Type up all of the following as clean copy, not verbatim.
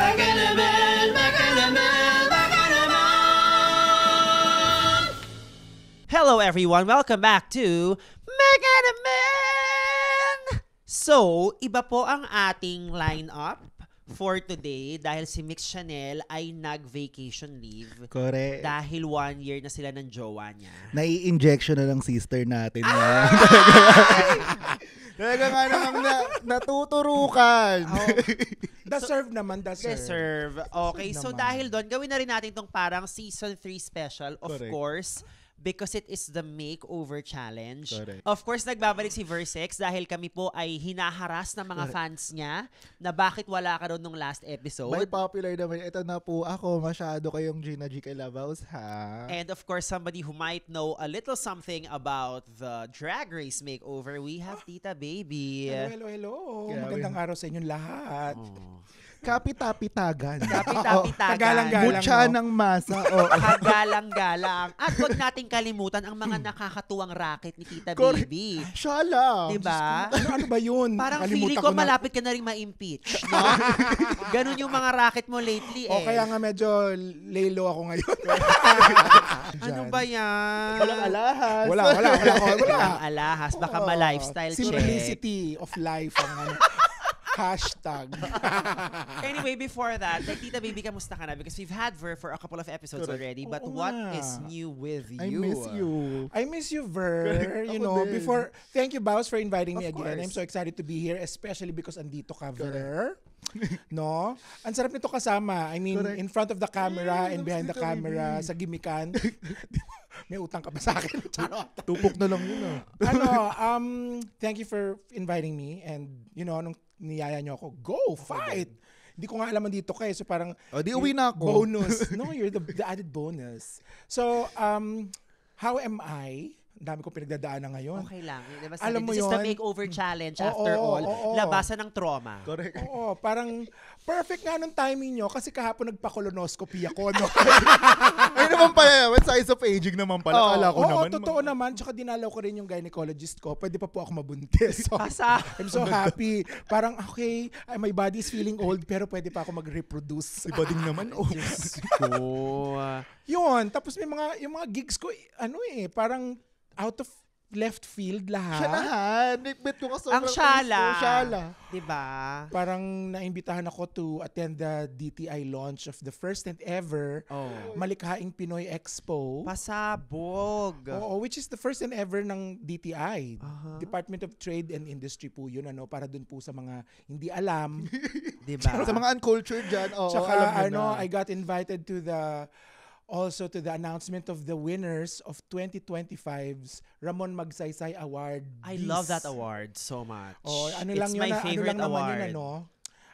Baka naman, baka naman, baka naman. Hello everyone, welcome back to Mega Naman! So, iba po ang ating lineup for today dahil si Mix Chanel ay nag-vacation leave. Correct. Dahil 1 year na sila ng jowa niya. Nai-injection na ng sister natin. Talaga nga namang natuturukan. Deserve naman, deserve. Deserve. Okay, so naman. dahil doon, gawin na rin natin itong parang season 3 special, of Correct. course, because it is the makeover challenge. Correct. Of course, nagbabalik si Versex dahil kami po ay hinaharas ng mga fans niya na bakit wala ka doon nung last episode. May popular naman. Ito na po ako. Masyado kayong Gina G. Kalabaws, ha? And of course, somebody who might know a little something about the Drag Race makeover, we have Tita Baby. Hello. Grabe. Magandang araw sa inyong lahat. Oh. Kapitapitagan. Kapitapitagan. Tagalang-galang. Butya ng masa. Kagalang-galang. At huwag nating kalimutan ang mga nakakatuwang racket ni Tita Correct. Baby. Shala. Diba? Ano ba yun? Parang Nakalimutan feeling ko na. malapit ka na rin ma-impeach. No? Ganun yung mga racket mo lately eh. O kaya nga medyo laylo ako ngayon. Ano ba yan? Walang alahas. Wala. Walang alahas. Baka ma-lifestyle check. Simplicity of life ang ano. Hashtag. Anyway, before that, like, Tita Baby, kamusta ka na? Because we've had Ver for a couple of episodes Correct. already. But Oo what nga. is new with you? I miss you. I miss you, Ver. You Ako know, din. thank you, Baus, for inviting me Of again. course. I'm so excited to be here, especially because andito ka, Ver. No? Ang sarap nito kasama. I mean, Correct. in front of the camera and behind the Tita camera, Baby. sa gimikan. May utang ka pa sa akin. Charot. Tupok na lang yun, Thank you for inviting me. And, you know, nung niyaya niyo ako, go, fight! Hindi ko nga alam dito kayo. So parang, O, di uwi na ako. bonus. No, you're the added bonus. So, how am I? Ang dami kong pinagdadaanan ngayon. Okay lang. Diba, Alam mo this is the yun? makeover challenge Oo, after all. oo. Labasan ng trauma. Correct. Oo, parang perfect nga nung timing nyo kasi kahapon nagpa-colonoscopy ako, no? Ay naman pala, what size of aging naman pala. Kala ko Oo, naman. totoo naman. Tsaka dinalaw ko rin yung gynecologist ko. Pwede pa po ako mabuntis. So, Asa? I'm so happy. Parang, okay, my body is feeling old pero pwede pa ako mag-reproduce. Iba din naman. Oh. Ko. Yun. Tapos yung mga gigs ko, parang out of left field lahat. Siya na, Nikbet ko ka sobrang Ang syala. syala. Diba? Parang naimbitahan ako to attend the DTI launch of the first and ever Oh. Malikhaing Pinoy Expo. Pasabog. Oo, which is the first and ever ng DTI. Aha. Department of Trade and Industry po yun, para dun po sa mga hindi alam. Diba? Sa mga uncultured dyan, oo, Tsaka alam nyo na. I got invited to the announcement of the winners of 2025's Ramon Magsaysay Award. I love that award so much. Oh, ano It's lang yun, my ano favorite lang naman award. yun,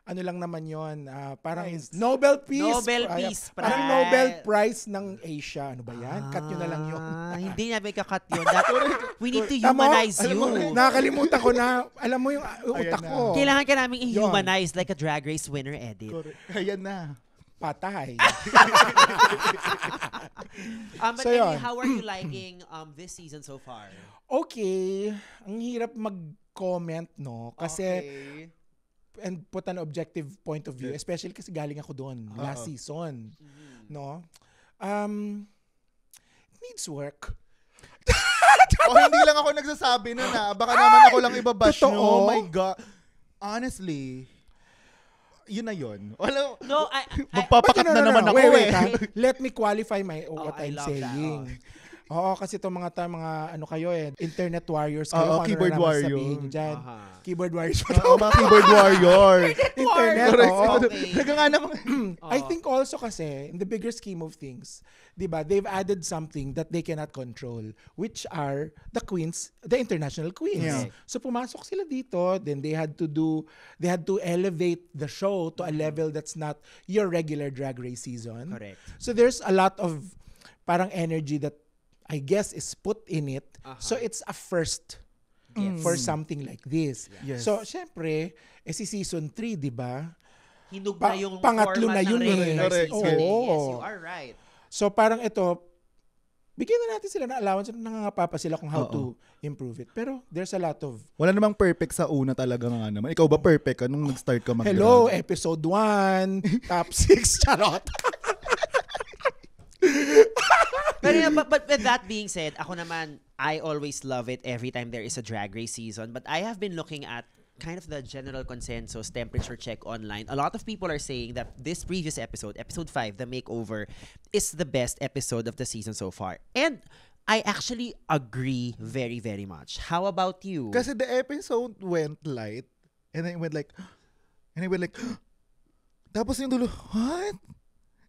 ano lang naman yun, parang Nice. Nobel Peace. Nobel Peace Prize. Parang Nobel Prize ng Asia. Ano ba yan? Cut nyo na lang yun. Hindi na may kakat yun. We need to Tama? humanize Alam you. mo, nakakalimutan ko na, alam mo yung utak Ayan ko. Kailangan ka namin Yun. i-humanize like a Drag Race winner edit. Correct. Ayan na. Patay. But So, anyway, yun. how are you liking this season so far? Okay. Ang hirap mag-comment, no? Kasi, Okay. and put an objective point of view, Yes. especially kasi galing ako doon last Oo. season. Mhm. No? It needs work. O hindi lang ako nagsasabi na na. Baka naman ako lang ibabash Totoo? nyo. Oh my God. Honestly, yun na yun. Wala, No, magpapakat Wait, na naman ako wait, eh. ha? Let me qualify what I I'm love that. saying. Oo, kasi itong mga ano kayo internet warriors Oo, kayo. keyboard ano na naman warrior. sabihin nyo dyan. Aha. Keyboard warriors. Oo, mga keyboard warrior. Internet, Correct. oo. Okay. Talaga nga naman. I think also kasi, in the bigger scheme of things, diba, they've added something that they cannot control, which are the queens, the international queens. Yeah. So pumasok sila dito, then they had to elevate the show to a level that's not your regular Drag Race season. Correct. So there's a lot of parang energy that I guess is put in it. Uh-huh. So it's a first Yes. for something like this. Yes. So syempre, si season 3, di ba? Hinug na yung Pangatlo format na ng yun regular Correct. season. Oo. Yes, you are right. So parang ito, bigyan na natin sila na allowance na nangangapa sila kung how to improve it. Pero there's a lot of... Wala namang perfect sa una talaga nga naman. Ikaw ba perfect ka nung nag-start ka mag-drag? Hello, episode 1, top 6, charot. But with that being said, ako naman, I always love it every time there is a drag race season. But I have been looking at kind of the general consensus temperature check online. A lot of people are saying that this previous episode 5, the makeover, is the best episode of the season so far. And I actually agree very, very much. How about you? Kasi the episode went light and then it went like tapos yung dulo, what?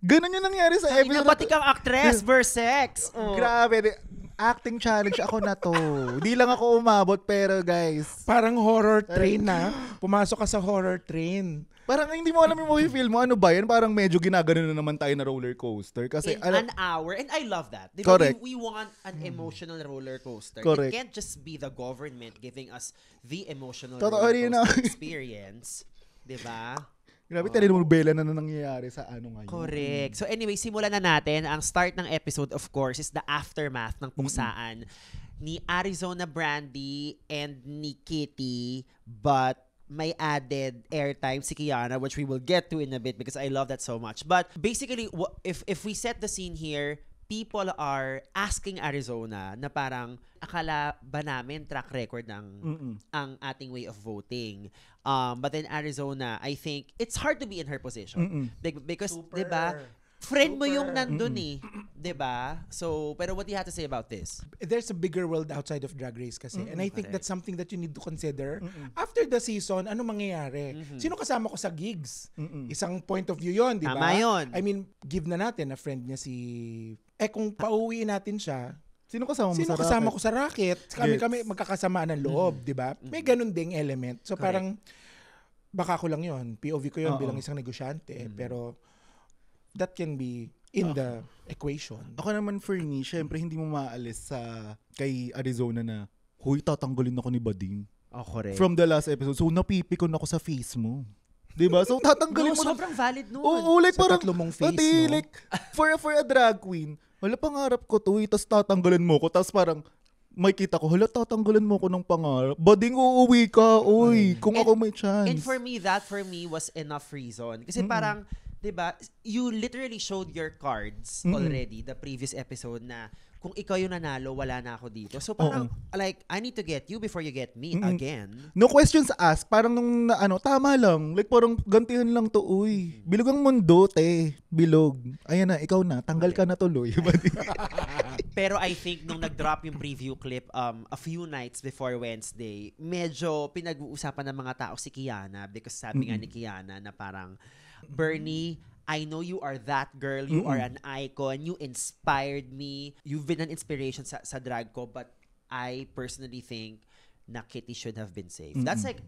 Ganun yung nangyari sa episode. Pati kang actress versus sex. Grabe. Acting challenge ako na to. Di lang ako umabot pero guys. Parang horror train na. Pumasok ka sa horror train. Parang hindi mo alam yung movie film mo. Ano ba yan? Parang medyo ginagano na naman tayo na roller coaster. Kasi in an hour. And I love that. Diba? Correct. We want an emotional roller coaster. Correct. It can't just be the government giving us the emotional Totoo roller rin coaster experience. Diba? Grabe, telenovela na nangyayari sa ano ngayon. Correct. So anyway, simulan na natin. Ang start ng episode, of course, is the aftermath ng puksaan ni Arizona Brandy and ni Kitty, but may added airtime si Kiana, which we will get to in a bit because I love that so much. But basically, if we set the scene here, people are asking Arizona na parang akala ba namin track record ng ang ating way of voting. But then Arizona, I think it's hard to be in her position. Because, Super. 'di ba? Friend mo yung nandun eh. 'Di ba? So, pero what do you have to say about this? There's a bigger world outside of Drag Race kasi. And I think Correct. that's something that you need to consider. After the season, ano mangyayari? Sino kasama ko sa gigs? Isang point of view yon, di ba? Tama yun. I mean, give na natin na friend niya si... kung pauwiin natin siya, Sino kasama mo sino sa kasama racket? ko sa racket? Kami magkakasamaan ng loob, di ba? May ganun ding element. So Correct. parang, baka ko lang yon, POV ko yon bilang isang negosyante. Pero, that can be in the equation. Ako naman for me, syempre hindi mo maalis sa kay Arizona na, huy, tatanggalin ako ni Bading. Oh, correct. From the last episode. So, napipikon ako sa face mo. Diba? So, tatanggalin mo. sobrang valid nun. Oo, like Sa parang, tatlo mong face, pati, no? like, for a drag queen, wala pangarap ko to, tapos tatanggalin mo ko, tapos parang, makita ko, hala, tatanggalin mo ko ng pangarap. Bading, uuwi ka, uy, kung ako may chance. And for me was enough reason. Kasi parang, 'di ba, you literally showed your cards already the previous episode na kung ikaw yung nanalo, wala na ako dito. So parang, like, I need to get you before you get me again. No questions asked. Parang nung, tama lang. Like, parang gantihan lang to, uy. Bilog ang mundo, te. Bilog. Ayan na, ikaw na. Tanggal ka na tuloy. Pero I think nung nag-drop yung preview clip a few nights before Wednesday, medyo pinag-uusapan ng mga tao si Kiana because sabi nga ni Kiana na parang, Bernie, I know you are that girl. You are an icon. You inspired me. You've been an inspiration sa drag ko, but I personally think na Kitty should have been saved. That's like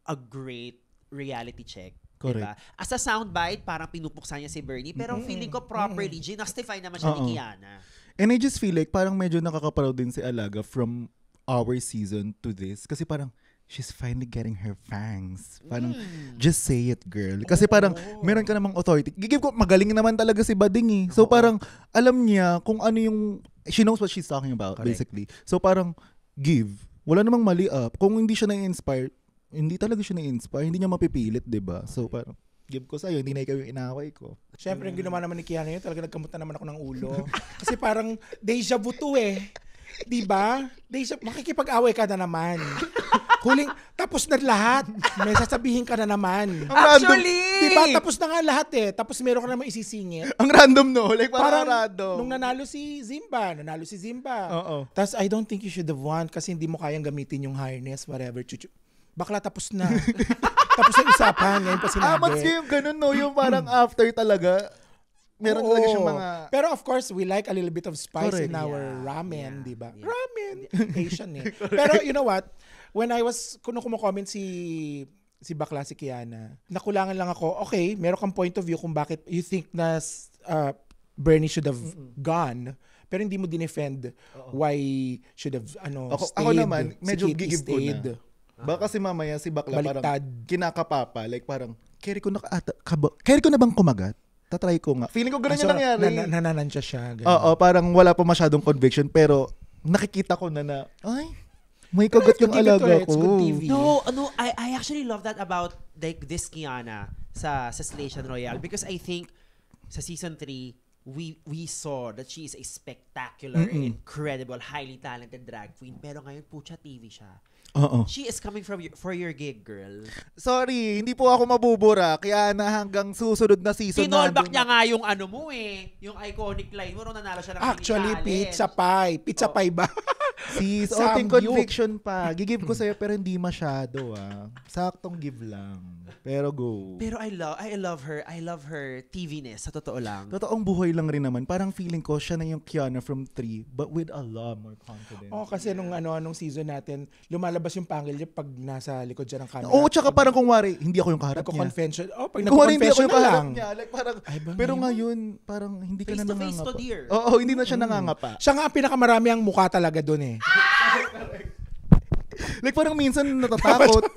a great reality check. Correct. Diba? As a soundbite, parang pinupuksa niya si Bernie, pero feeling ko properly, ginustify naman siya ni Kiana. And I just feel like parang medyo nakakaproud din si Alaga from our season to this. Kasi parang, she's finally getting her fangs. Parang, just say it, girl. Kasi parang, meron ka namang authority. Gigib ko, magaling naman talaga si Bading eh. So parang, alam niya kung ano yung, she knows what she's talking about, basically. So parang, give. Wala namang mali up. Kung hindi siya na-inspire, hindi talaga siya na-inspire. Hindi niya mapipilit, diba? So parang, give ko sa'yo, hindi na ikaw yung inaway ko. Siyempre, yung ginawa naman ni Kiana yun, talaga nagkamutan naman ako ng ulo. Kasi parang, deja vu to eh. Diba? Makikipag-away ka na naman. Huling, tapos na lahat. May sasabihin ka na naman. Actually! Diba? Tapos na nga lahat eh. Tapos meron ka naman isisingit. Ang random, no? Like, parang random. Nung nanalo si Zimba. Oo. Tapos, I don't think you should have won kasi hindi mo kayang gamitin yung harness, whatever. Bakla, tapos na. Tapos na usapan. Ngayon pa sinabi. Mas yung ganun, no? Yung parang after talaga, meron talaga siyang mga... Pero of course, we like a little bit of spice Correct. in our Yeah. ramen, Yeah. di ba? Yeah. Ramen. Asian eh. Pero you know what? When I was, kung comment si bakla si Kiana, nakulangan lang ako, okay, meron kang point of view kung bakit you think na Bernie should have gone, pero hindi mo dinefend why should have, stayed. Ako naman, medyo si Kitty gigib ko stayed. na. Baka kasi mamaya si bakla Baliktad. parang kinakapapa. Like parang, carry ko na bang kumagat? tatry ko nga. Feeling ko ganun yung nangyari. Nananansya siya. Ganun. Oo, parang wala pa masyadong conviction, pero nakikita ko na ay, may kagat yung alaga ko. It's good TV. No, I actually love that about like this Kiana sa Station Royale because I think sa season 3 we saw that she is a spectacular, incredible, highly talented drag queen. Pero ngayon, pucha, TV siya. Oo. She is coming for your gig, girl. Sorry, hindi po ako mabubura. Kaya na hanggang susunod na season Tinolback niya nga yung ano mo yung iconic line mo nung nanalo siya ng Actually, mini pizza pie. Pizza pie ba? Sis, oting conviction pa. Gigive ko sa'yo pero hindi masyado Saktong give lang. Pero go. Pero I love her. I love her TV-ness, sa totoo lang. Totoong buhay lang rin naman. Parang feeling ko siya na yung Kiana from 3 but with a lot more confidence. Kasi nung season natin, lumalabas yung pangil niya pag nasa likod siya ng camera. Oo, tsaka parang kung wari, hindi ako yung kaharap niya. Nagko-confession. Pag kung wari, hindi ako nagko-confession yung na kaharap lang. niya. Like, parang, pero ngayon, parang hindi ka na Face to nangangapa. face to dear. Oo, hindi na siya nangangapa. Siya nga ang pinakamarami ang mukha talaga dun eh. Like parang minsan natatakot,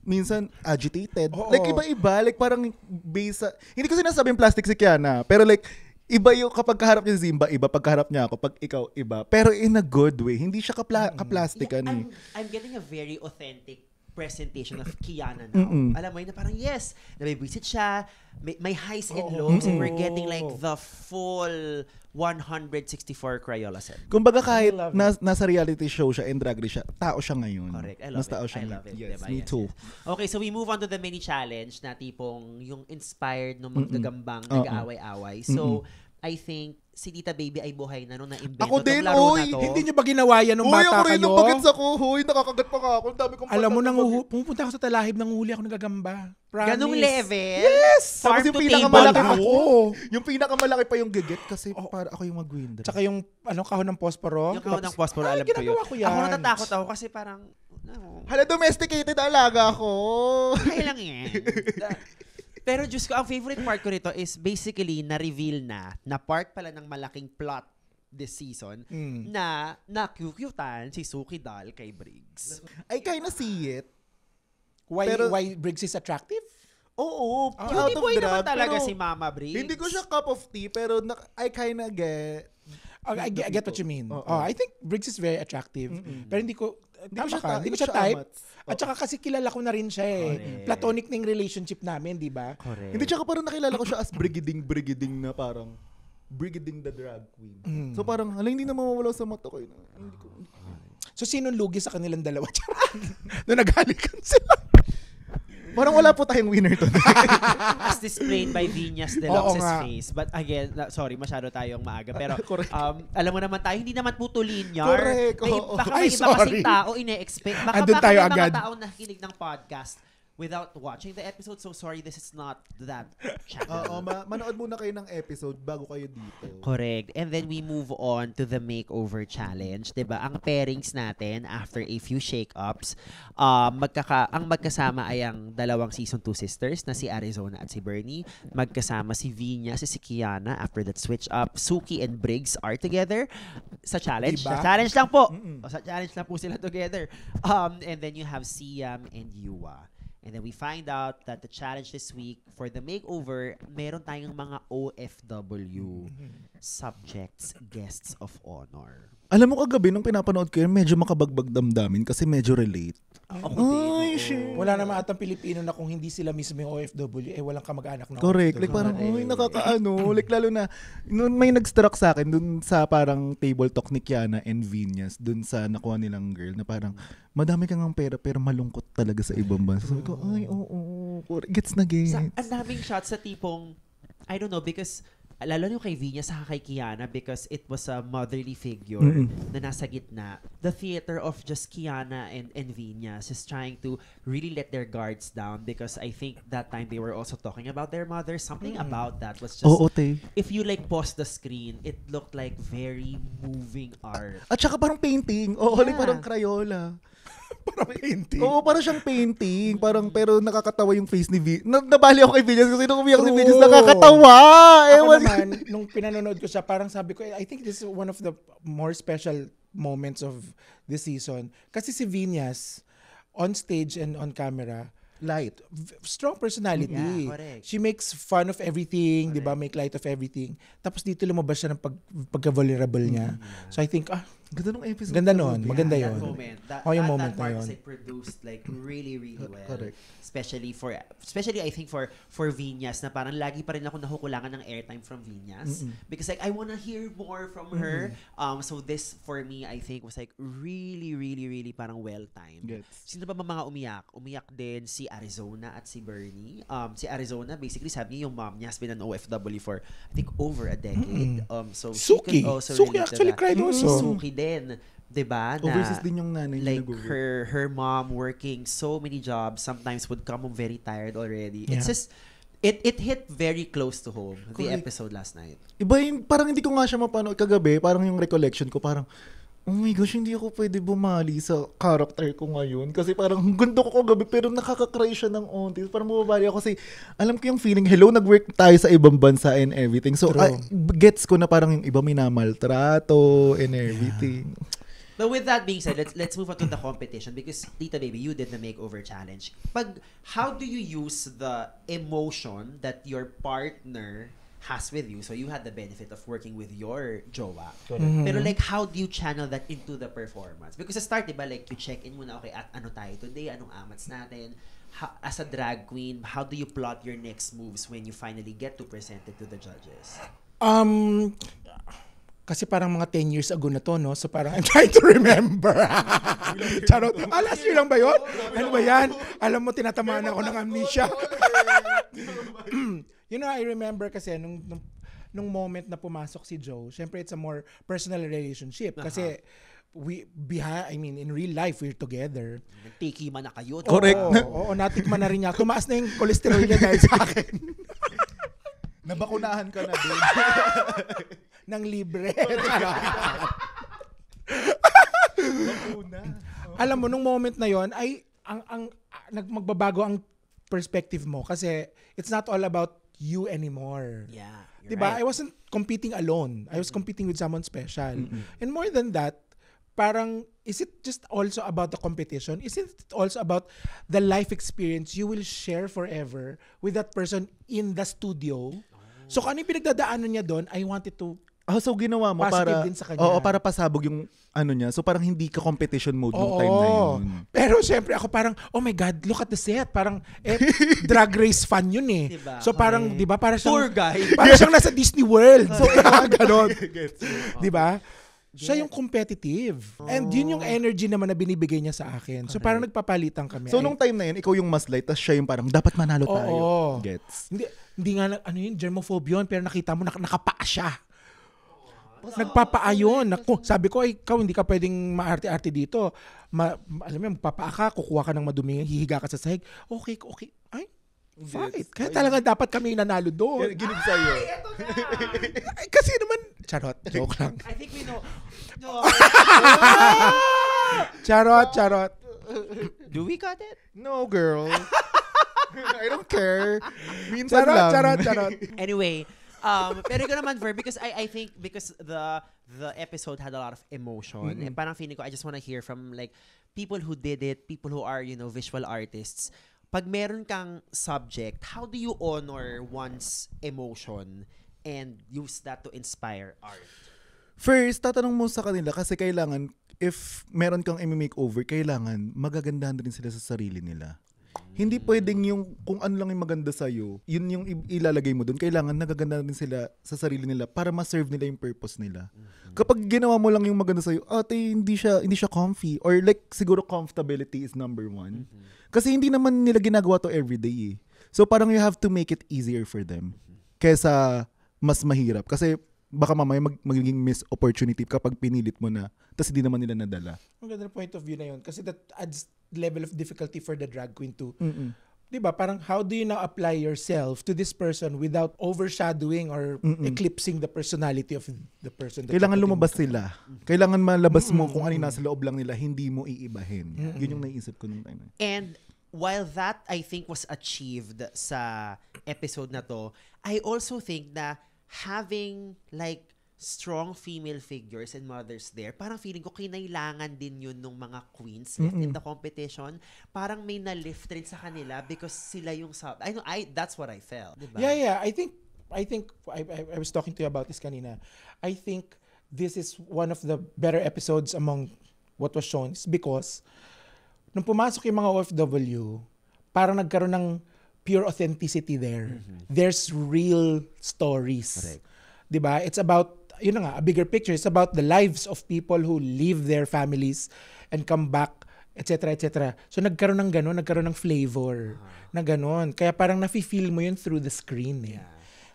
minsan agitated. Oo. Like iba-iba, like parang based sa, hindi ko sinasabing plastic si Kiana, pero like iba yung kapag kaharap niya si Zimba, iba pag kaharap niya ako, pag ikaw iba. Pero in a good way, hindi siya ka-plastic I'm getting a very authentic presentation of Kiana now. Alam mo yun na parang yes, nabibisit siya, may highs and lows, and we're getting like the full 164 Crayola set. Kumbaga kahit nasa reality show siya and drag race siya, tao siya ngayon. Correct. I love Mas it. tao siya I love it. Yes, Diba? me Yes, too. yes. Okay, so we move on to the mini challenge na tipong yung inspired ng magagambang nag-aaway-away. So, I think si Tita Baby ay buhay na nung na-invento Ako din, tong laro na oy! to. Hindi nyo ba ginawa yan nung bata ako rin kayo? nung bagets ako. Hoy, nakakagat pa nga ako. Ang dami kong Alam mo, patat- pumunta ako sa talahib, nanguhuli ako ng gagamba. Promise. Ganong level? Yes! Tapos Farm yung to pinakamalaki table ako. ako. Yung pinakamalaki pa yung gigit kasi para ako yung mag-win. Tsaka yung kahon ng posporo. Yung kahon ng posporo, alam ko yun. ginagawa ko yan. Ako natatakot ako kasi parang, Hala, domesticated alaga ako. kaya lang yan. Pero Diyos ko, ang favorite part ko nito is basically na-reveal na part pala ng malaking plot this season na nakukyutan si Suki Doll kay Briggs. I kinda see it. Why Briggs is attractive? Oo, Cutie boy naman talaga si Mama Briggs. Hindi ko siya cup of tea, pero I kinda get... I get what you mean. I think Briggs is very attractive. Pero hindi ko siya type. At saka kasi kilala ko na rin siya eh. Correct. Platonic na yung relationship namin, di ba? Correct. Hindi, tsaka parang nakilala ko siya as brigading na parang brigading the drag queen. So parang, hindi na mawawala sa mata ko. Hindi ko. So sinong lugi sa kanilang dalawa? Doon naghalikan sila. Parang wala po tayong winner to. As displayed by Viñas Deluxe's face. But again, sorry, masyado tayong maaga. Pero alam mo naman tayo, hindi naman putulin yan. Correct. Baka may iba kasing tao ine-expect. Baka tayo may agad. mga tao nakikinig ng podcast without watching the episode. So sorry, this is not that channel. Manood muna kayo ng episode bago kayo dito. Correct. And then we move on to the makeover challenge, 'di ba? Ang pairings natin after a few shake-ups, ang magkasama ay ang dalawang season 2 sisters na si Arizona at si Bernie. Magkasama si Viña, si Kiana after that switch up. Suki and Briggs are together sa challenge. Diba? Sa challenge lang po. Sa challenge lang po sila together. And then you have Siam and Yua. And then we find out that the challenge this week for the makeover, meron tayong mga OFW subjects, guests of honor. Alam mo kagabi nung pinapanood ko yun, medyo makabagbag damdamin kasi medyo relate. Ay, shit. Wala naman atang Pilipino na kung hindi sila mismo yung OFW, walang kamag-anak na Correct. OFW. Like parang, nakakaano. Like lalo na, nung may nag-struck sa akin dun sa parang table talk ni Kiana and Viñas, dun sa nakuha nilang girl, na parang, madami kang ang pera pero malungkot talaga sa ibang bansa. Sabi ko, gets na gets. Ang daming shots sa tipong, I don't know, because lalo yung kay Viña sa kay Kiana because it was a motherly figure na nasa gitna. The theater of just Kiana and Viñas is trying to really let their guards down because I think that time they were also talking about their mother. Something about that was just, if you like pause the screen, it looked like very moving art. At saka parang painting. Like parang Crayola. Parang painting. Oo, parang siyang painting. Parang, pero nakakatawa yung face ni V. Nabali ako kay Viñas kasi nung umiyak si Viñas, nakakatawa. Ako naman, nung pinanonood ko siya, parang sabi ko, I think this is one of the more special moments of this season. Kasi si Viñas, on stage and on camera, light. Strong personality. Yeah, correct. She makes fun of everything, 'di ba? Make light of everything. Tapos dito lumabas siya ng pagka-vulnerable niya. So I think Ganda nung episode. ganda nun. talaga. Maganda That yun. moment. Yung That moment na part yun. was like produced like really, really well. Correct. Especially I think for Vinyas na parang lagi pa rin ako nakukulangan ng airtime from Vinyas. Because like I wanna hear more from her. So this for me I think was like really, really, really parang well-timed. Gets. Sino ba mga umiyak? Umiyak din si Arizona at si Bernie. Si Arizona basically sabi niya yung mom niya has been an OFW for I think over a decade. So she Suki. could also Suki relate to actually that. cried Si also. Suki din, 'di ba? Na Overseas din yung nanay niya like her mom working so many jobs sometimes would come home very tired already. It's Yeah. just it hit very close to home the Correct. episode last night. Iba yung, parang hindi ko nga siya mapanood kagabi, parang yung recollection ko, parang, oh my gosh, hindi ako pwede bumali sa character ko ngayon. Kasi parang, gundo ko kagabi, pero nakaka-cry siya ng onti. Parang bumabali ako kasi, alam ko yung feeling, hello, nag-work tayo sa ibang bansa and everything. So, True. gets ko na parang yung iba minamaltrato and everything. But with that being said, let's move on to the competition because Tita Baby, you did the makeover challenge. How do you use the emotion that your partner has with you? So you had the benefit of working with your jowa. Pero like, how do you channel that into the performance? Because sa start, diba, like, you check in muna, okay, at ano tayo today, anong amats natin. As a drag queen, how do you plot your next moves when you finally get to present it to the judges? Kasi parang mga 10 years ago na to, no? So parang I'm trying to remember. Charot. Last year lang ba yun? Ano ba yan? Alam mo, tinatamaan ako ng amnesia. You know, I remember kasi nung moment na pumasok si Joe, syempre it's a more personal relationship. Kasi in real life, we're together. Nagtiki man na kayo. Correct. Oo, natikman na rin niya. Tumaas na yung cholesterol niya dahil sa akin. Nabakunahan ka na din. Ng libre. Alam mo, nung moment na yon ay magbabago ang perspective mo kasi it's not all about you anymore. Yeah. Diba? Right. I wasn't competing alone. I was competing with someone special. And more than that, parang, is it just also about the competition? Is it also about the life experience you will share forever with that person in the studio? So, kung ano yung pinagdadaanan niya doon, I wanted to So ginawa mo positive para din sa kanya. Oo, para pasabog yung ano niya. So parang hindi ka competition mode nung time na yun. Pero syempre ako parang, oh my God, look at the set. Parang drag race fan yun eh. Diba? So parang, di ba, para Tour siyang, guide. para siyang nasa Disney World. So ganon. Di ba? Siya yung competitive. And yun yung energy naman na binibigay niya sa akin. So parang nagpapalitan kami. So nung time na yun, ikaw yung mas light, tapos siya yung parang, dapat manalo tayo. Oo. Gets. Hindi nga, ano yun, germaphobe yun, pero nakita mo, nakapaa siya. Nagpapaa yun. Naku, sabi ko, ikaw hindi ka pwedeng maarte-arte dito. Alam mo, magpapaa ka, kukuha ka ng madumi, hihiga ka sa sahig. Okay. Ay, fight. Kaya talaga dapat kami nanalo doon. Ginig sa'yo. Ay, kasi naman, charot, joke lang. I think we know. No. Charot. Do we cut it? No, girl. I don't care. Minsan Charot. Anyway, pero ikaw naman, Ver, because I think because the episode had a lot of emotion, and parang feeling ko, I just wanna hear from like people who did it, people who are, visual artists. Pag meron kang subject, how do you honor one's emotion and use that to inspire art? First, tatanong mo sa kanila kasi kailangan, if meron kang makeover, kailangan magagandahan rin sila sa sarili nila. Hindi pwedeng yung kung ano lang yung maganda sa'yo, yun yung ilalagay mo doon. Kailangan nagaganda din sila sa sarili nila para ma-serve nila yung purpose nila. Kapag ginawa mo lang yung maganda sa'yo, hindi siya comfy. Or like, siguro comfortability is number one. Kasi hindi naman nila ginagawa to everyday eh. So parang you have to make it easier for them. Kesa mas mahirap. Kasi baka mamaya magiging missed opportunity kapag pinilit mo na tapos hindi naman nila nadala. Ang ganda ng point of view na yun. Kasi that adds level of difficulty for the drag queen too. Diba? Parang how do you now apply yourself to this person without overshadowing or eclipsing the personality of the person that Kailangan you're putting lumabas sila. Kailangan malabas mo kung ano yung nasa loob lang nila, hindi mo iibahin. Yun yung naisip ko nung time na. And while that I think was achieved sa episode na to, I also think na having like strong female figures and mothers there. Parang feeling ko kinailangan din yun ng mga queens left in the competition. Parang may na-lift rin sa kanila because sila yung that's what I felt. Diba? Yeah. I think I was talking to you about this kanina. I think this is one of the better episodes among what was shown because nung pumasok yung mga OFW, parang nagkaroon ng pure authenticity there. There's real stories. Correct. Diba? It's about, yun na nga, a bigger picture. It's about the lives of people who leave their families and come back, etc. etc. So nagkaroon ng gano'n, nagkaroon ng flavor na gano'n. Kaya parang nafe-feel mo yun through the screen. Yeah.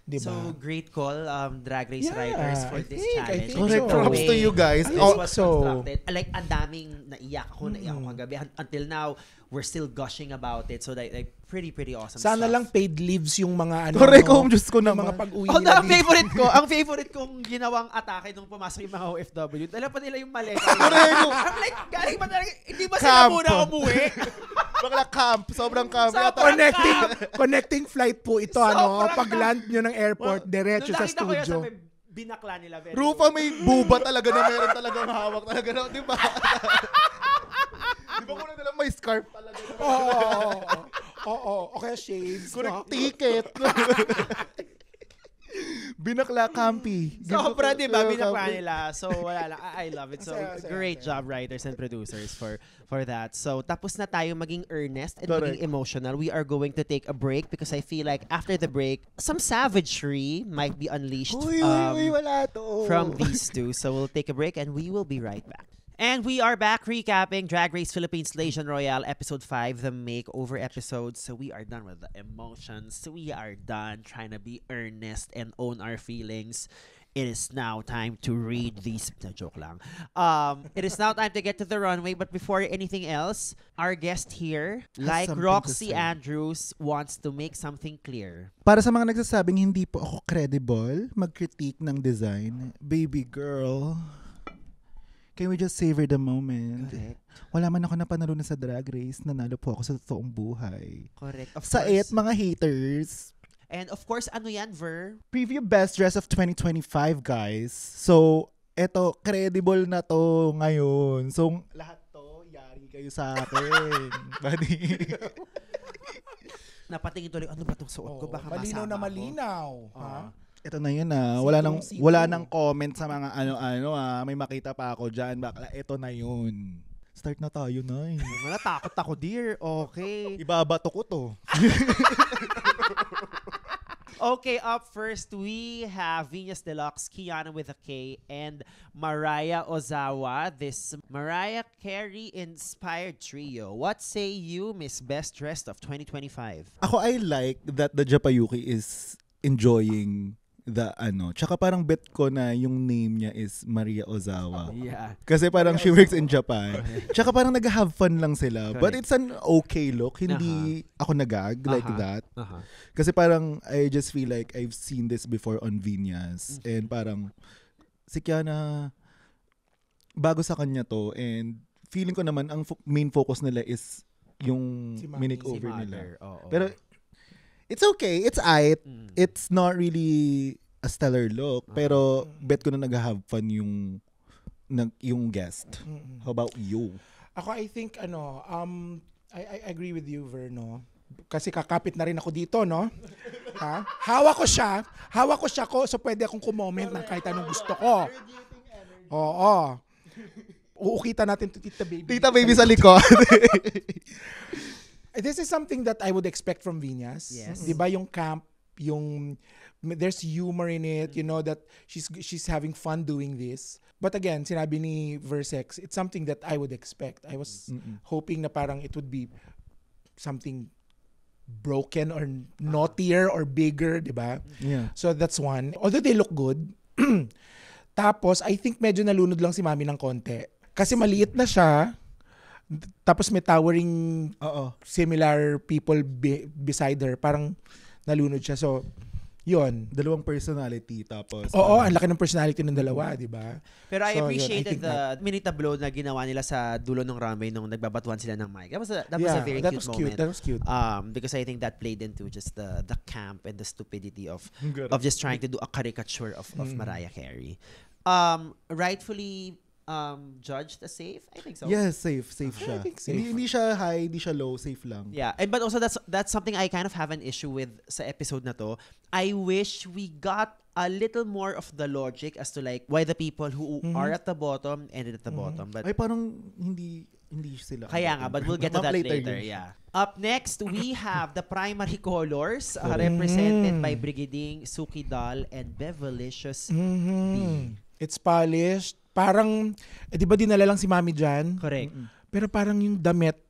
Diba? So, great call, Drag Race writers for this challenge. Correct. Props to you guys. This was constructed. Like, ang daming naiyak ako kagabi. Until now, we're still gushing about it. So, like pretty awesome Sana stuff. lang paid leaves yung mga ano. Correct, Diyos ko yung naman. mga pag-uwi Oh, nila ang favorite ko, ang favorite kong ginawang atake nung pumasok yung mga OFW, dala pa nila yung maleta. I'm like, galing ba talaga, hindi ba sila muna umuwi? Bakla camp. Sobrang camp. Connecting flight po ito. Pag land nyo ng airport, diretso sa Nung nakita ko yun, studio. sabi, binakla nila. Rufa, may buba talaga na meron talagang hawak talaga na, di ba? Di ba kuna nilang may scarf talaga? Oo. Okay, shades. Correct ticket. Binakla campi. Sobra, di ba? Binakla nila. So, wala lang. I love it. So, Masaya. great job, writers and producers for that. So, tapos na tayo maging earnest and Correct. maging emotional. We are going to take a break because I feel like after the break, some savagery might be unleashed wala to. from these two. So, we'll take a break and we will be right back. And we are back recapping Drag Race Philippines Legion Royale Episode 5, the makeover episode. So we are done with the emotions. We are done trying to be earnest and own our feelings. It is now time to read these... No, joke lang. It is now time to get to the runway. But before anything else, our guest here, like something to Roxy say. Andrews, wants to make something clear. Para sa mga nagsasabing hindi po ako credible mag-critique ng design, baby girl, can we just savor the moment? Correct. Wala man ako napanalunan sa Drag Race, nanalo po ako sa totoong buhay. Correct. Of Sa course. it, mga haters. And of course, ano yan, Ver? Preview Best Dress of 2025, guys. So, eto, credible na to ngayon. So, lahat to, yari kayo sa akin. Buddy. Napatingin tuloy, ano ba itong suot ko? Baka malinaw masama na ako. malinaw. Ha? Ito na yun Sitong-sito. Wala nang comment sa mga ano may makita pa ako dyan. Bakla, ito na yun. Start na tayo, Nay. Wala, takot ako, dear. Okay. Ibabato ko to. Okay, up first, we have Venus Deluxe, Kiana with a K, and Mariah Ozawa, this Mariah Carey-inspired trio. What say you, Miss Best Dressed of 2025? Ako, I like that the Japayuki is enjoying the Tsaka parang bet ko na yung name niya is Maria Ozawa. Yeah. Kasi parang she works in Japan. Tsaka parang nag-have fun lang sila. But Correct. it's an okay look. Hindi ako nagag like that. Kasi parang I just feel like I've seen this before on Vinyas. And parang si Kiana, bago sa kanya to. And feeling ko naman ang main focus nila is yung Si Mami, makeover Si nila. Mother, oo. Pero it's okay. It's aight. It's not really a stellar look. Pero bet ko na nag-have fun yung guest. How about you? Ako, I think, I agree with you, Verno. Kasi kakapit na rin ako dito, no? Ha? Hawak ko siya so pwede akong kumoment ng kahit anong gusto ko. Oo. Uukita natin to Tita Baby. Tita Baby sa likod. This is something that I would expect from Vinyas. Yes. 'Di ba yung camp, there's humor in it, you know that she's having fun doing this. But again, sinabi ni Versex, it's something that I would expect. I was hoping na parang it would be something broken or naughtier or bigger, 'di ba? Yeah. So that's one. Although they look good. Tapos I think medyo nalunod lang si Mami ng konti. Kasi maliit na siya. Tapos may towering Oo. similar people beside her. Parang nalunod siya. So, Yun. Dalawang personality tapos. Oo, ang laki ng personality ng dalawa, di ba? Pero I So, yun, appreciated I think the mini tableau na ginawa nila sa dulo ng runway nung nagbabatuan sila ng mic. That was a very that cute was moment. That was cute. Because I think that played into just the camp and the stupidity of Correct. just trying to do a caricature of Mariah Carey. Rightfully judged as safe? I think so. Yes, safe siya. I think safe. Hindi siya high, hindi siya low, safe lang. Yeah, but also that's something I kind of have an issue with sa episode na to. I wish we got a little more of the logic as to like why the people who are at the bottom ended at the bottom. But Ay, parang hindi sila. kaya nga, but we'll get to that later. yun. Yeah. Up next, we have the primary colors represented by Brigading, Suki Doll, and Bevelicious B. It's polished. Parang, di ba dinala lang si Mami dyan? Correct. Pero parang yung damit,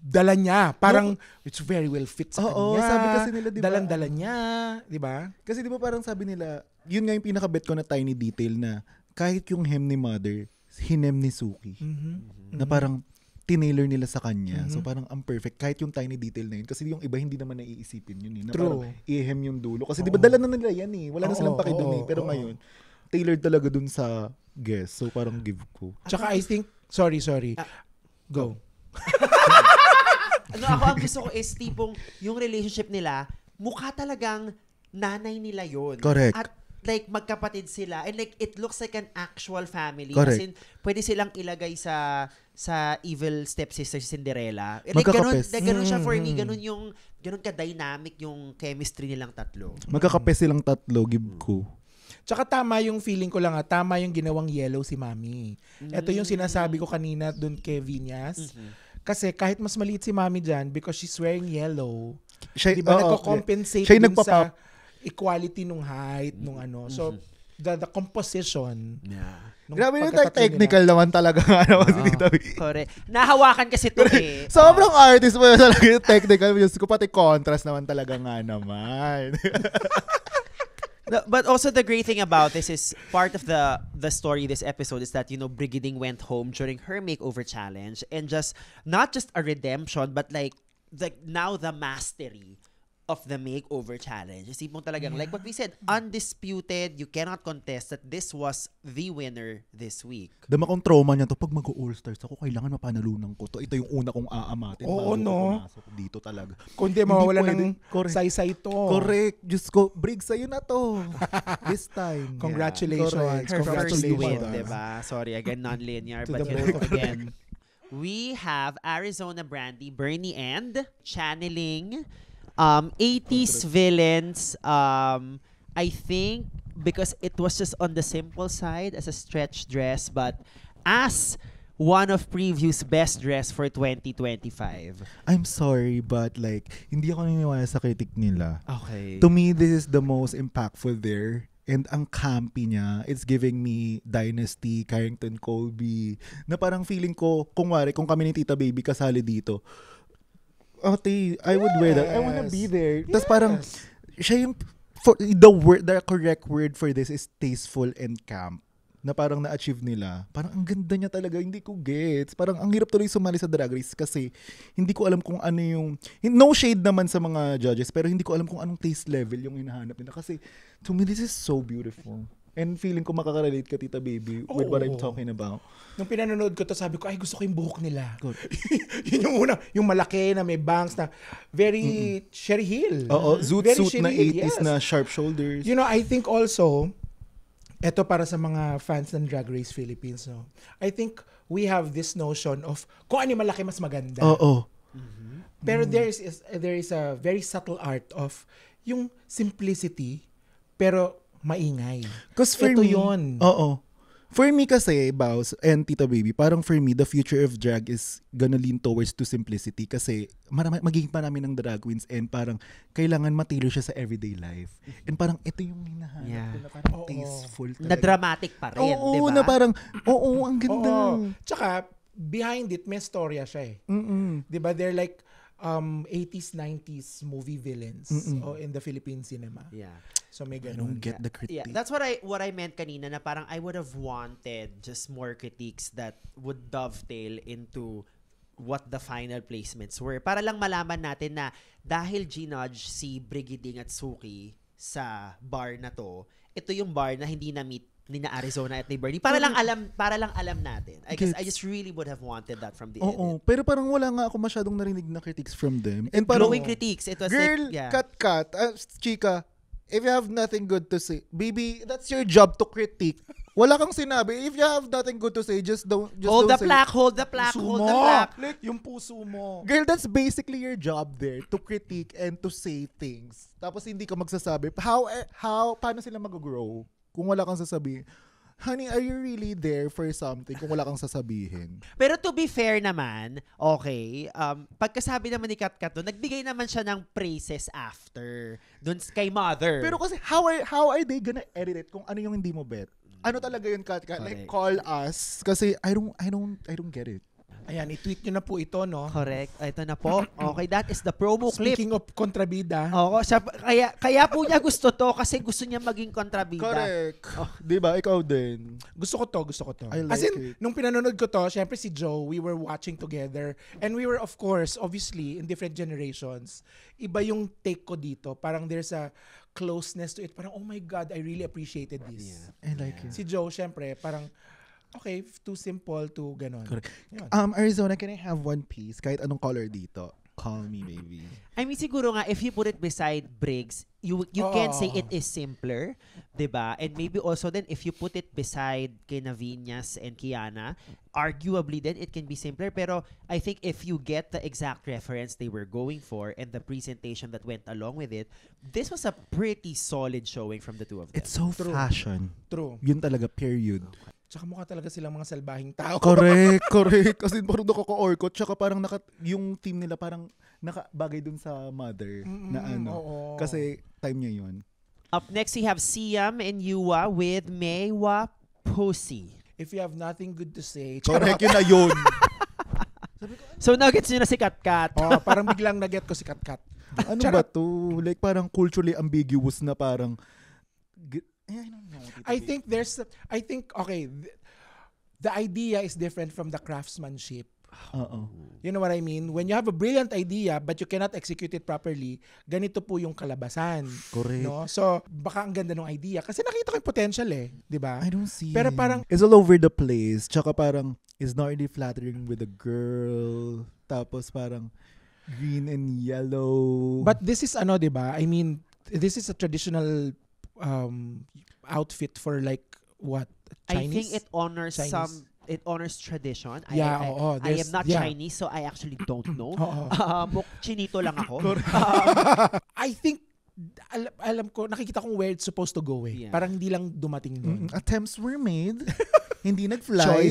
dala niya. Parang, it's very well fit sa Oo, kanya. sabi kasi nila, di ba? Dalang-dala niya. Di ba? Kasi di ba parang sabi nila, yun nga yung pinaka-bet ko na tiny detail na kahit yung hem ni Mother, hinem ni Suki. Na parang tinailor nila sa kanya. So parang ang perfect. Kahit yung tiny detail na yun. Kasi yung iba hindi naman naiisipin yun. Na True. parang i-hem yung dulo. Kasi di ba dala na nila yan eh. Wala na silang paki dun eh. Pero oo. ngayon, tailored talaga dun sa guest. So parang give ko. Tsaka I think, sorry. Go. Ako ang gusto ko is tipong yung relationship nila, mukha talagang nanay nila yun. Correct. At like magkapatid sila and like it looks like an actual family. Correct. As in, pwede silang ilagay sa evil stepsister Cinderella. Like Magkakapes. ganun siya for me. Ganun ka-dynamic yung chemistry nilang tatlo. Magkakape silang tatlo, give ko. Tsaka tama yung feeling ko lang tama yung ginawang yellow si Mami. Ito yung sinasabi ko kanina dun kay Vinyas. Kasi kahit mas maliit si Mami dyan, because she's wearing yellow, di ba nagko-compensate siya dun nagpapa- sa equality nung height, nung ano. So, the composition. Yeah. Grabe yung pagkatatlo technical naman talaga nga naman si Tita B. Correct. Nahawakan kasi to eh. Sobrang artist mo talaga yung technical. Diyos ko, pati contrast naman talaga nga naman. But also the great thing about this is part of the story this episode is that Brigading went home during her makeover challenge and not just a redemption but like now the mastery of the makeover challenge. Isipin mo talagang like what we said, undisputed, you cannot contest that this was the winner this week. Dama kong trauma niya to. Pag mag-all-stars ako, kailangan mapanalunan ko to. Ito yung una kong aamatin. Oo, bago no? ko pumasok dito talaga. Kundi mawawala pwede. ng Correct. saysay to. Correct. Diyos ko, Briggs, sa'yo na to. This time. Congratulations. Correct. Her first Congratulations. win, diba? Sorry, again, non-linear. To But the both of again, we have Arizona Brandy, Bernie, and channeling 80s villains. I think because it was just on the simple side as a stretch dress, but as one of previous best dress for 2025. I'm sorry, but like, hindi ako naniniwala sa critic nila. Okay. To me, this is the most impactful there. And ang campy niya, it's giving me Dynasty, Carrington Colby, na parang feeling ko, kung kami ni Tita Baby kasali dito, Ate, I would wear that. I wanna be there. Tapos parang, siya yung, the correct word for this is tasteful and camp. Na parang na-achieve nila. Parang ang ganda niya talaga, hindi ko gets. Parang ang hirap tuloy sumali sa Drag Race kasi hindi ko alam kung ano yung, no shade naman sa mga judges, pero hindi ko alam kung anong taste level yung hinahanap nila. Kasi to me, this is so beautiful. And feeling ko makaka-relate ka, Tita Baby, with what I'm talking about. Nung pinanonood ko to, sabi ko, ay gusto ko yung buhok nila. Yun yung una, yung malaki na may bangs na very Sherry Hill. Oo, zoot Very suit na Sherry Hill, 80s na sharp shoulders. I think also, eto para sa mga fans ng Drag Race Philippines, no? I think we have this notion of kung ano yung malaki mas maganda. Oo. Pero there is a very subtle art of yung simplicity pero maingay. Because for Ito me, yun. Oo. For me kasi, Baus and Tita Baby, parang for me, the future of drag is gonna lean towards to simplicity kasi magiging marami ng drag queens and parang kailangan matailor siya sa everyday life. And parang ito yung hinahanap Yeah. ko na parang Oo. tasteful talaga. Na dramatic pa rin, Oo, diba? na parang, ang ganda. Oo. Tsaka, behind it, may storya siya eh. Mm-mm. Diba? They're like 80s, 90s movie villains in the Philippine cinema. Yeah. So may I don't ganun. get the critique. Yeah, that's what I meant kanina na parang I would have wanted just more critiques that would dovetail into what the final placements were. Para lang malaman natin na dahil ginudge si Brigading at Suki sa bar na to, ito yung bar na hindi na-meet ni na Arizona at ni Bernie. Para lang alam natin. I guess I just really would have wanted that from the Oo, edit. pero parang wala nga ako masyadong narinig na critiques from them. And parang, Glowing critiques. It was girl, like, yeah. cut. Chika, if you have nothing good to say, baby, that's your job to critique. Wala kang sinabi. If you have nothing good to say, just don't Hold the say. plaque, hold the plaque, Puso hold mo. the plaque. Like, yung puso mo. Girl, that's basically your job there, to critique and to say things. Tapos hindi ka magsasabi. Paano sila mag-grow kung wala kang sasabihin? Honey, are you really there for something kung wala kang sasabihin? Pero to be fair naman, okay, pagkasabi naman ni Kat doon, nagbigay naman siya ng praises after doon kay Mother. Pero kasi, how are they gonna edit it kung ano yung hindi mo bet? Ano talaga yun, Kat? Like, Correct. call us. Kasi I don't get it. Ayan, i-tweet nyo na po ito, no? Correct. Ito na po. Okay, that is the promo clip. Speaking of kontrabida, Oo, kaya po niya gusto to kasi gusto niya maging kontrabida. Correct. Diba? Ikaw din. gusto ko to. I like As in, it. nung pinanonood ko to, syempre si Joe, we were watching together. And we were, of course, obviously, in different generations. Iba yung take ko dito. Parang there's a closeness to it. Parang, oh my God, I really appreciated this. I like it. Si Joe, syempre, parang, okay, too simple to ganon. Correct. Yun. Arizona, can I have one piece? Kahit anong color dito. Call me, baby. I mean, siguro nga, if you put it beside Briggs, you can say it is simpler, diba? And maybe also then, if you put it beside kina Viñas and Kiana, arguably then, it can be simpler. Pero I think if you get the exact reference they were going for and the presentation that went along with it, this was a pretty solid showing from the two of them. It's so True. fashion. True. Yun talaga, period. Tsaka mukha talaga silang mga salbahing tao. Correct. Kasi parang nakaka-orkot. Tsaka parang yung team nila parang nakabagay dun sa Mother na ano. Oo. Kasi time niya yun. Up next, we have Siam and Yua with Maywa Pussy. If you have nothing good to say. Correct, yun na yun. So, nuggets nyo na si Katkat. Oh, parang biglang na-get ko si Katkat. Ano ba to? Like parang culturally ambiguous na parang... I don't know. I think, okay, the idea is different from the craftsmanship. Oo. You know what I mean? When you have a brilliant idea but you cannot execute it properly, ganito po yung kalabasan. Correct. No? So, baka ang ganda ng idea. Kasi nakita ko yung potential eh. Di ba? I don't see. Pero parang- it's all over the place. Tsaka parang, it's not really flattering with a girl. Tapos parang, green and yellow. But this is ano, di ba? I mean, this is a traditional outfit for like, what? I Chinese? think it honors Chinese. it honors tradition. Yeah, I oo. am There's- not yeah. Chinese, so I actually don't know. Oo. Chinito lang ako. I think, alam ko, nakikita kong where it's supposed to go eh. Yeah. Parang hindi lang dumating doon. Attempts were made. Hindi nag-fly.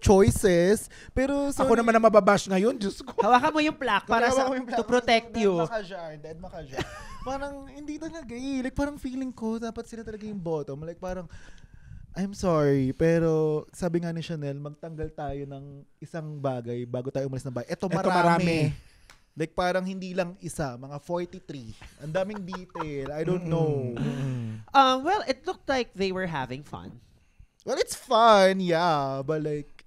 Choices. Pero Ako naman na mababash ngayon, Diyos ko. Hawakan mo yung plaque para to protect you. Dead makajar. Parang hindi talaga eh. Like parang feeling ko dapat sila talaga yung bottom. Like parang I'm sorry, pero sabi nga ni Chanel, magtanggal tayo ng isang bagay bago tayo umalis ng bahay. Ito marami. Like parang hindi lang isa, mga 43. Ang daming detail. I don't know. Well, it looked like they were having fun. Well, it's fun, yeah. But like,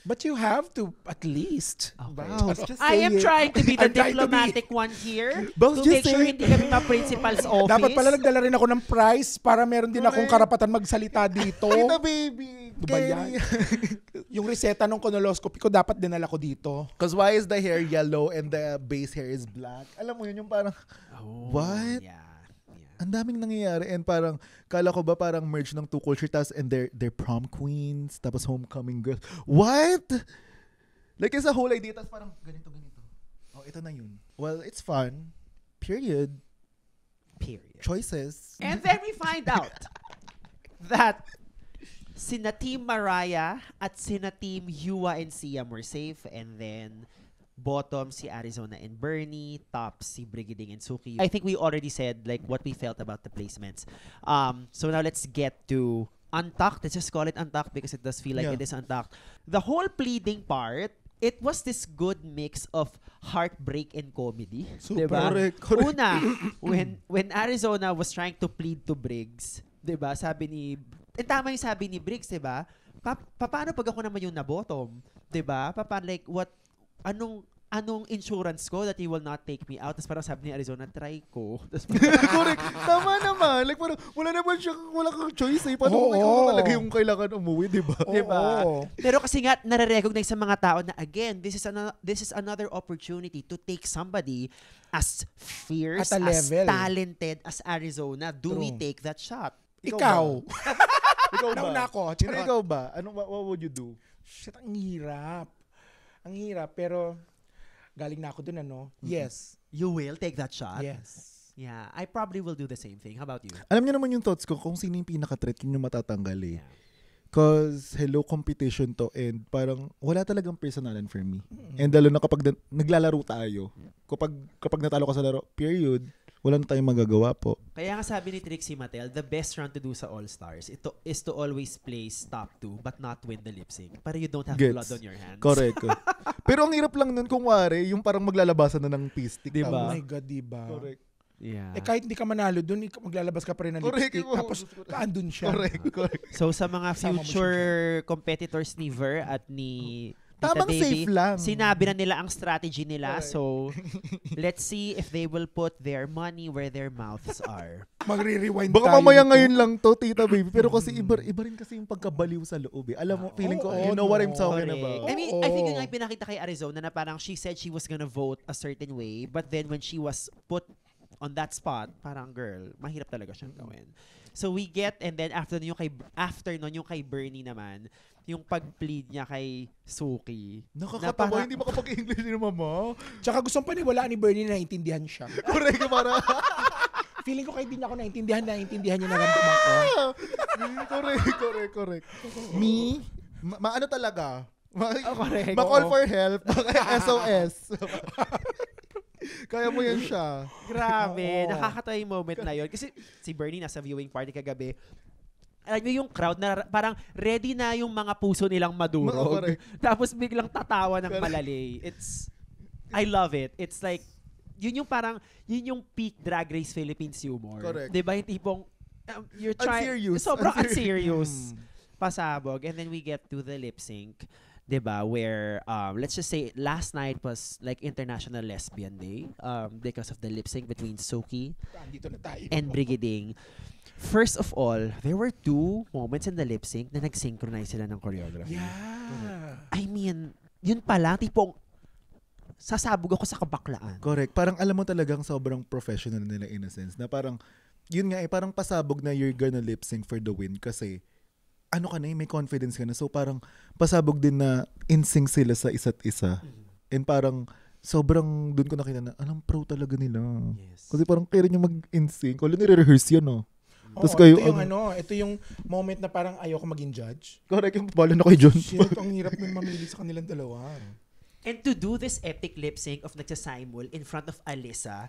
But you have to at least. Bows, just I say am it. trying to be the I'm trying to be- diplomatic one here Boss, to make just sure say it. hindi kami ma-principal's office. Dapat pala nagdala rin ako ng prize para meron din akong Correct. karapatan magsalita dito. Kita, baby. Diba yan? Yung reseta ng colonoscopy ko, dapat dinala ko dito. Because why is the hair yellow and the base hair is black? Alam mo yun, yung parang, what? Yeah. Ang daming nangyayari and parang, kala ko ba parang merge ng two culture tas and they're prom queens, tapos homecoming girls. What? Like, it's a whole idea, tas parang ganito. Oh, ito na yun. Well, it's fun. Period. Choices. And then we find out that sina Team Mariah at sina Team Yua and Siam were safe, and then bottom si Arizona and Bernie, top si Brigading and Suki. I think we already said like what we felt about the placements. So now let's get to Untucked. Let's just call it Untucked because it does feel like Yeah. it is Untucked. The whole pleading part, it was this good mix of heartbreak and comedy. Super. Diba? Correct. Una, when Arizona was trying to plead to Briggs, 'di ba? Sabi ni tama yung sabi ni Briggs, 'di ba? Paano pag ako naman yung na-bottom? 'Di ba? Like what anong insurance ko that you will not take me out? Tapos parang sabi ni Arizona, try ko. Tapos Correct. Tama naman. Like parang wala kang choice eh. Paano kung ikaw talaga yung kailangan umuwi, di ba? diba? Pero kasi nga, nare-recognize sa mga tao na, again, this is another opportunity to take somebody as fierce, At a as level. talented as Arizona. Do we True. take that shot? Ikaw. Ikaw ba? Nauna ako. Hindi, ikaw ba? What would you do? Shit, ang hirap. Ang hirap, pero galing na ako dun, ano? Yes. You will take that shot? Yes. Yeah, I probably will do the same thing. How about you? Alam niyo naman yung thoughts ko kung sino yung pinaka-threat, yun yung matatanggal eh. Cause hello competition to and parang wala talagang personalan for me. And lalo na kapag naglalaro tayo. Kapag natalo ka sa laro, period, wala na tayong magagawa po. Kaya nga sabi ni Trixie Mattel, the best run to do sa All-Stars is to always place top 2 but not win the lip sync. Para you don't have Gets. blood on your hands. Correct. Pero ang hirap lang nun kung wari, yung parang maglalabasan na ng pistik. Diba? Oh my God, diba? Correct. Yeah. Kahit hindi ka manalo dun, maglalabas ka pa rin ng lipstick. Tapos, andun siya. Correct. So sa mga Kasama mo future competitors ni Ver at ni Tita Tamang Baby, safe lang. sinabi na nila ang strategy nila. Correct. So let's see if they will put their money where their mouths are. Magre-rewind Baka tayo mamaya nito. ngayon lang to, Tita Baby. Pero kasi iba rin kasi yung pagkabaliw sa loob eh. Alam mo, feeling ko, Oo, you know what I'm no. talking Correct. about. I mean, Oo. I think yung nga pinakita kay Arizona na parang she said she was gonna vote a certain way, but then when she was put on that spot, parang girl, mahirap talaga siyang gawin. So we get, and then after nun yung kay Bernie naman, yung pag-plead niya kay Suki. Nakakatawa, hindi makapag-English ni Mama. Tsaka gustong paniwalaan ni Bernie na naintindihan siya. Correct, para. Feeling ko kahit di niya ako naintindihan niya naramdaman ko. Correct. Me, ano talaga? Correct. Ma-call for help. SOS. Kaya mo yan siya. Grabe, Oo. nakakatawa yung moment na yun. Kasi si Bernie nasa viewing party kagabi. Alam niyo yung crowd na parang ready na yung mga puso nilang madurog. Correct. Tapos biglang tatawa ng Correct. malalay. I love it. It's like, yun yung peak Drag Race Philippines humor. Correct. Diba yung tipong, you're trying, Unserious. sobrang unserious. Pasabog. And then we get to the lip sync. Diba? Where, let's just say, last night was like International Lesbian Day because of the lip sync between Suki Andito na tayo. and Brigading. First of all, there were 2 moments in the lip sync na nag-synchronize sila ng choreography. Yeah. I mean, yun pala, tipong sasabog ako sa kabaklaan. Correct. Parang alam mo talagang sobrang professional nila in a sense. Na parang, yun nga parang pasabog na you're gonna lip sync for the win kasi ano ka na may confidence ka na. So parang pasabog din na in sync sila sa isa't isa. And parang sobrang dun ko nakita na anong pro talaga nila. Yes. Kasi parang kaya nyo mag-in sync. Wala nire-rehearse yan, no? Tapos Oo, kayo, ito yung moment na parang ayoko maging judge. Correct, yung bala na kay John. Shit, ang hirap nun mamili sa kanilang dalawa. And to do this epic lip sync of nagsasimul in front of Alyssa,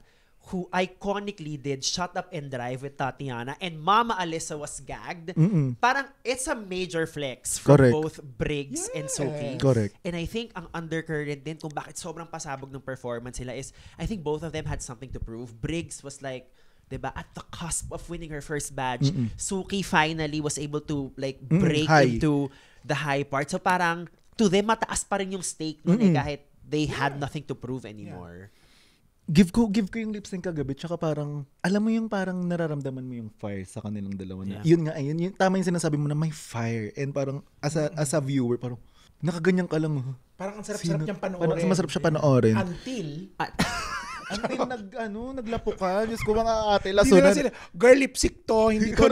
who iconically did Shut Up and Drive with Tatiana, and Mama Alyssa was gagged, parang it's a major flex from Correct. both Briggs and Suki. Correct. And I think ang undercurrent din kung bakit sobrang pasabog ng performance nila is, I think both of them had something to prove. Briggs was like, diba, at the cusp of winning her first badge. Suki finally was able to like break high. into the high part. So parang, to them, mataas pa rin yung stake nun kahit they had nothing to prove anymore. Give ko yung lip sync kagabi, tsaka parang, alam mo yung parang nararamdaman mo yung fire sa kanilang dalawa na. Yeah. Yun nga, yun, tama yung sinasabi mo na may fire. And parang, as a viewer, parang, nakaganyan ka lang. Parang ang sarap-sarap niyang panoorin. Parang masarap siya panoorin. Until Naglapo ka. Diyos ko mga ate, hindi na lasunan. sila, girl, lipstick to, hindi to.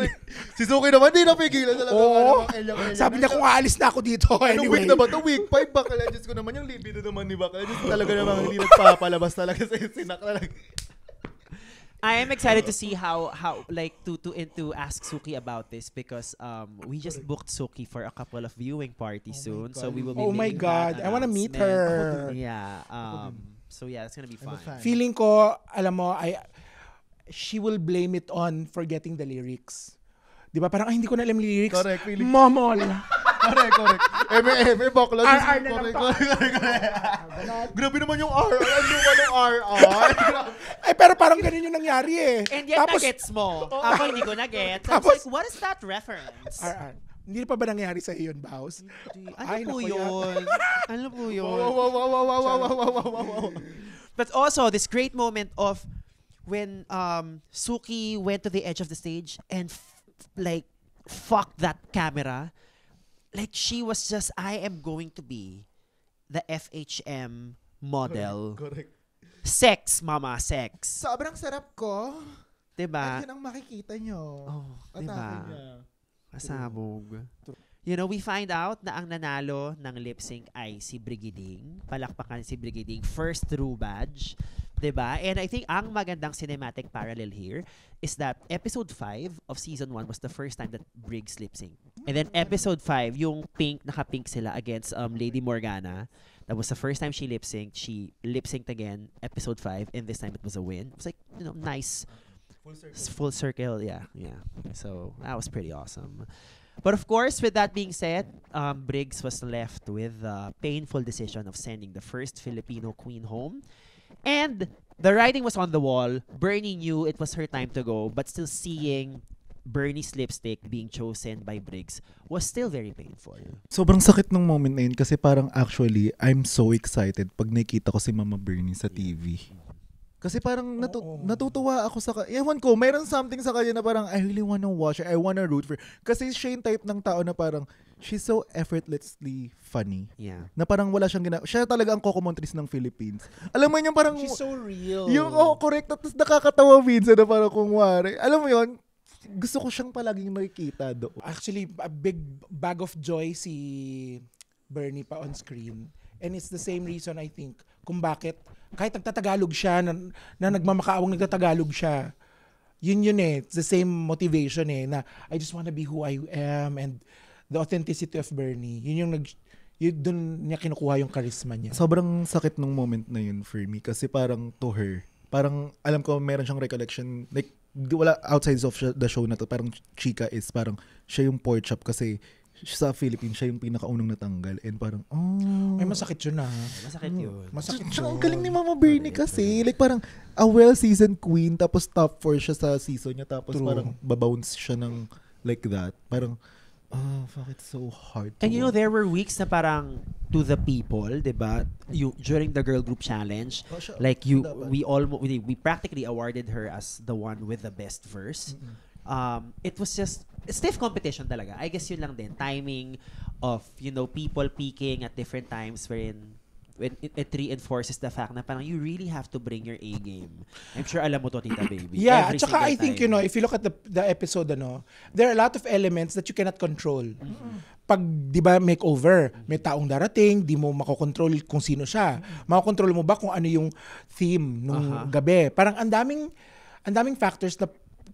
Si Suki naman, di napigilan talaga. Oo. Sabi niya kung aalis na ako dito. Anong Anyway. week na ba ito? Week 5 Bakla. Diyos ko naman yung libido naman ni Bakla. Diyos talaga naman hindi nagpapalabas talaga sa sinak talaga. I am excited to see how like to ask Suki about this because we just booked Suki for a couple of viewing parties soon, so we will be Oh my making God, that I wanna meet announcement. her. Yeah. So yeah, it's gonna be fun. Feeling ko, alam mo, she will blame it on forgetting the lyrics. Di ba? Parang, hindi ko na alam yung lyrics. Correct, feeling. Momol. Correct. Bakla. RR na lang Correct. Grabe naman yung RR. Ano ba yung RR? Ay, pero parang ganun yung nangyari eh. And yet, Tapos, na-gets mo. Ako hindi ko na-get. Tapos- Like, what is that reference? RR. Hindi pa ba nangyari sa yun, Baus? Ay, Ano po naku, yun? Ano po yun? Wow. But also, this great moment of when Suki went to the edge of the stage and like fucked that camera. Like she was just, I am going to be the FHM model. Correct. Sex, mama, sex. Sobrang sarap ko. Diba? At yun ang makikita nyo. Oh, Atake diba? niya. Masabog. You know, we find out na ang nanalo ng lip sync ay si Brigading. Palakpakan si Brigading. First true badge. Diba? And I think ang magandang cinematic parallel here is that episode 5 of season 1 was the first time that Briggs lip sync. And then episode 5, yung pink, naka-pink sila against Lady Morgana. That was the first time she lip synced. She lip synced again, episode 5, and this time it was a win. It was like, you know, nice. Full circle, yeah. So that was pretty awesome. But of course, with that being said, Briggs was left with the painful decision of sending the first Filipino queen home. And the writing was on the wall. Bernie knew it was her time to go, but still seeing Bernie's lipstick being chosen by Briggs was still very painful. Sobrang sakit nung moment na yun kasi parang actually, I'm so excited pag nakita ko si Mama Bernie sa TV. Kasi parang natutuwa ako sa ewan ko, mayroon something sa kanya na parang I really wanna watch her, I wanna root for her. Kasi siya yung type ng tao na parang she's so effortlessly funny. Yeah. Na parang wala siyang siya talaga ang Coco Montrese ng Philippines. Alam mo yun, yung parang She's so real. yung correct, tapos nakakatawa minsan na parang kung wari. Alam mo yun, gusto ko siyang palaging makikita doon. Actually, a big bag of joy si Bernie pa on screen. And it's the same reason, I think, kung bakit kahit nagtatagalog siya, na nagmamakaawang nagtatagalog siya, yun eh. It's the same motivation eh, na I just wanna be who I am, and the authenticity of Bernie. Yun doon niya kinukuha yung charisma niya. Sobrang sakit nung moment na yun for me kasi parang to her, parang alam ko meron siyang recollection, like wala outside of the show na to, parang chika is parang siya yung pork chop kasi sa Philippines, siya yung pinakaunang natanggal. And parang, Ay, masakit yun ah. Masakit yun. Masakit Tsaka yun. ang galing ni Mama Bernie kasi. Like parang, a well-seasoned queen, tapos top 4 siya sa season niya, tapos True. parang babounce siya ng like that. Parang, fuck, it's so hard to And you know, watch. there were weeks na parang to the people, diba? During the girl group challenge, like we practically awarded her as the one with the best verse. It was just stiff competition talaga. I guess yun lang din. Timing of, you know, people peaking at different times when it reinforces the fact na parang you really have to bring your A game. I'm sure alam mo to, Tita Baby. Yeah, Every at saka single I think, time. you know, if you look at the episode, there are a lot of elements that you cannot control. Pag, di ba, makeover, may taong darating, di mo makokontrol kung sino siya. Makokontrol mo ba kung ano yung theme nung gabi? Parang ang daming factors na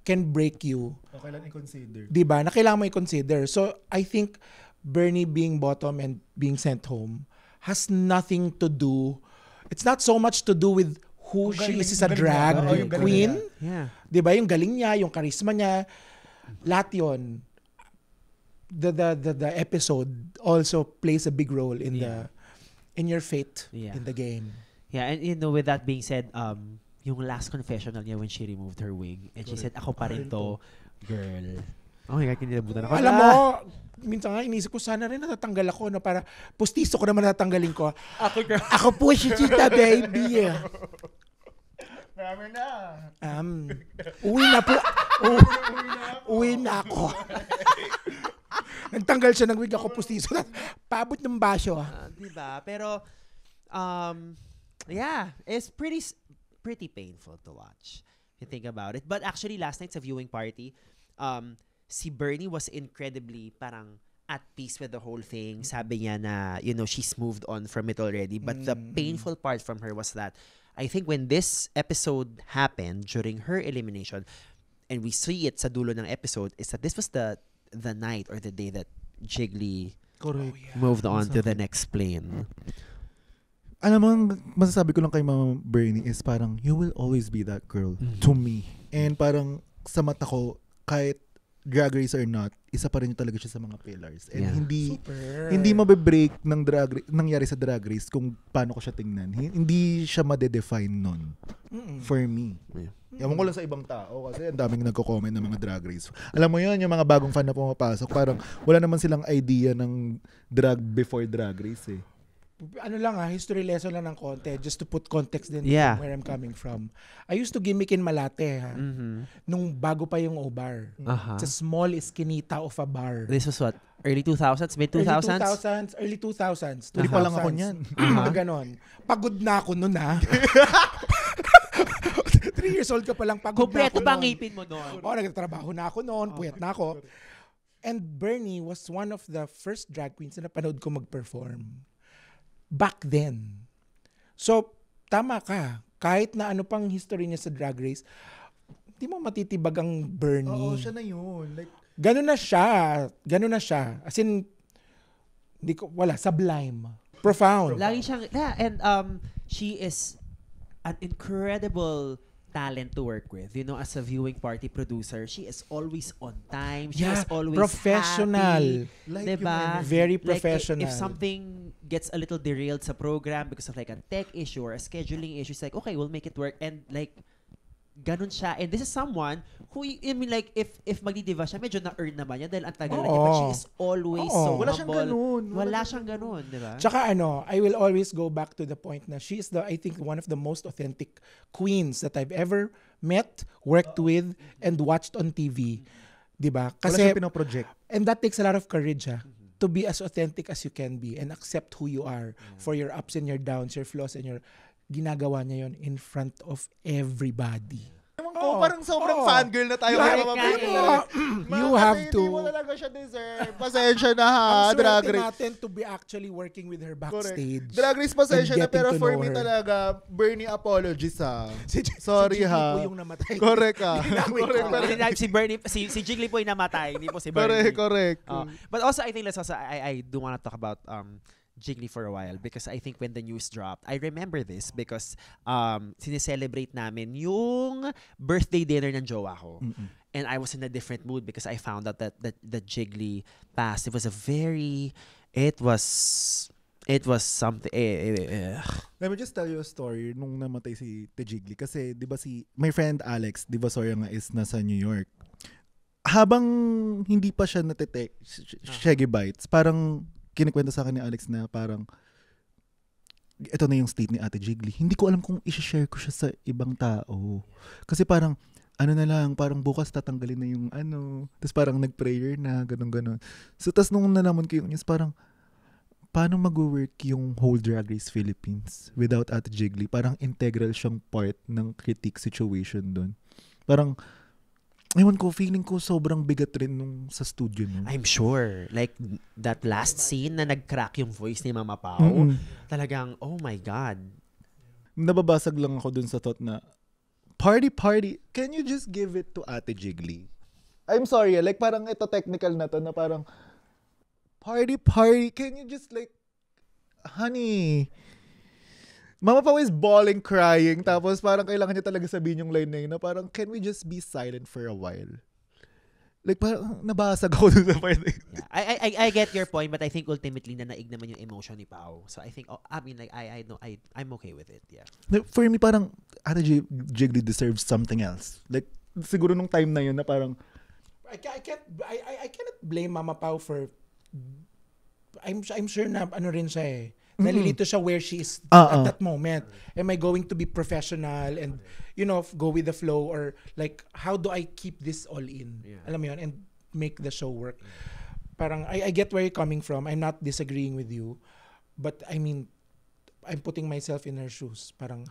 can break you. Kailan i-consider? Di ba? Na kailangan mo i-consider. So, I think Bernie being bottom and being sent home has nothing to do, it's not so much to do with who she is as a drag queen. Yeah. Di ba? Yung galing niya, yung charisma niya, lahat yun. The episode also plays a big role in in your fate in the game. Yeah, and you know, with that being said, yung last confessional niya when she removed her wig and she said, ako pa rin to, girl. Oh my God, kinilabutan ako. Alam mo, minsan nga inisip ko, sana rin natatanggal ako, no, para pustiso ko naman natatanggalin ko. Ako po si Tita Baby. Marami na. Uwi na po. Uwi na ako. Nagtanggal siya ng wig, ako pustiso. Paabot ng basyo. Diba? Pero, yeah, it's pretty painful to watch. If you think about it. But actually, last night sa viewing party, si Bernie was incredibly parang at peace with the whole thing. Sabi niya na, you know, she's moved on from it already. But the painful part from her was that I think when this episode happened during her elimination, and we see it sa dulo ng episode, is that this was the night or the day that Jiggly moved on to the next plane. Alam mo, masasabi ko lang kay Mama Bernie is parang, you will always be that girl to me. And parang sa mata ko, kahit Drag Race or not, isa pa rin talaga siya sa mga pillars. And Yeah. hindi mabe-break ng nangyari sa Drag Race kung paano ko siya tingnan. Hindi siya made-define nun. For me. Yeah. Ewan ko lang sa ibang tao kasi ang daming nagko-comment ng mga Drag Race. Alam mo yun, yung mga bagong fan na pumapasok, parang wala naman silang idea ng drag before Drag Race eh. Ano lang history lesson lang ng konti just to put context din Yeah. from where I'm coming from. I used to gimmick in Malate nung bago pa yung O-Bar. Uh-huh. It's a small eskinita of a bar. This was what? Early 2000s? Mid-2000s? Early 2000s. Hindi pa lang ako niyan. Ganon. Pagod na ako nun 3 years old ka pa lang, pagod Kompleto na ako pa nun. ngipin mo noon. Nagtatrabaho na ako noon, puyat na ako. And Bernie was one of the first drag queens na napanood ko mag-perform. Back then. So, tama ka. Kahit na ano pang history niya sa Drag Race, hindi mo matitibag ang Bernie. Oo, siya na yun. Like, Ganun na siya. As in, sublime. Profound. Lagi siyang, and she is an incredible talent to work with. You know, as a viewing party producer, she is always on time. She is always professional. happy. Like Diba? yung Very Like, professional. if something gets a little derailed sa program because of like a tech issue or a scheduling issue, it's like, okay, we'll make it work. And like, ganun siya. And this is someone who, I mean, like, if magdidiva siya, medyo na-earn naman niya dahil ang tagal na niya. But she is always so Wala siyang humble. ganun. Wala siyang ganun, di ba? Tsaka I will always go back to the point na she is I think one of the most authentic queens that I've ever met, worked with, and watched on TV. Diba? wala siyang pinoproject. And that takes a lot of courage to be as authentic as you can be and accept who you are for your ups and your downs, your flaws and your ginagawa niya yon in front of everybody. Parang sobrang fangirl na tayo. You have to. Hindi mo talaga siya deserve. Pasensya na ha, Ang Drag swerte Race. natin to be actually working with her backstage. Drag Race, pasensya and na, pero getting to for know me her. talaga, Bernie apologies ha. Si Sorry Jiggly ha. po yung namatay. Correct ha. Si Bernie, si Jiggly po yung namatay, hindi po si Bernie. Correct. But also, I think I do want to talk about Jiggly for a while because I think when the news dropped, I remember this because sineselebrate namin yung birthday dinner ng jowa ko. And I was in a different mood because I found out that Jiggly passed. It was something. Let me just tell you a story nung namatay si Jiggly. Kasi, di ba my friend Alex, di ba Soria nga is nasa New York. Habang hindi pa siya natete, Shaggy Bites, parang kinikwento sa akin ni Alex na parang ito na yung state ni Ate Jiggly. Hindi ko alam kung i-share ko siya sa ibang tao. Kasi parang parang bukas tatanggalin na yung tapos parang nag-prayer na, ganun. So, tas nung nalaman ko yung news, parang paano mag-work yung whole Drag Race Philippines without Ate Jiggly? Parang integral siyang part ng critique situation doon. Parang ewan ko, feeling ko sobrang bigat rin nung sa studio nung. I'm sure. Like, that last scene na nag-crack yung voice ni Mama Pao, talagang, oh my God. Nababasag lang ako dun sa thought na, party, can you just give it to Ate Jiggly? I'm sorry, like parang ito technical na to na parang, party, can you just like, honey, Mama Pao is bawling, crying, tapos parang kailangan niya talaga sabihin yung line na yun na parang, can we just be silent for a while? Like, parang nabasag ako dun sa part. Yeah. I get your point, but I think ultimately na naig naman yung emotion ni Pao. So I think, I know, I'm okay with it, yeah. For me, parang, Ate Jiggly deserves something else. Like, siguro nung time na yun na parang, I cannot blame Mama Pao for I'm sure na rin siya eh. Nalilito siya where she is at that moment. Am I going to be professional and, go with the flow or like, how do I keep this all in? Yeah. Alam mo yun? And make the show work. Parang, I get where you're coming from. I'm not disagreeing with you. But, I mean, I'm putting myself in her shoes. Parang,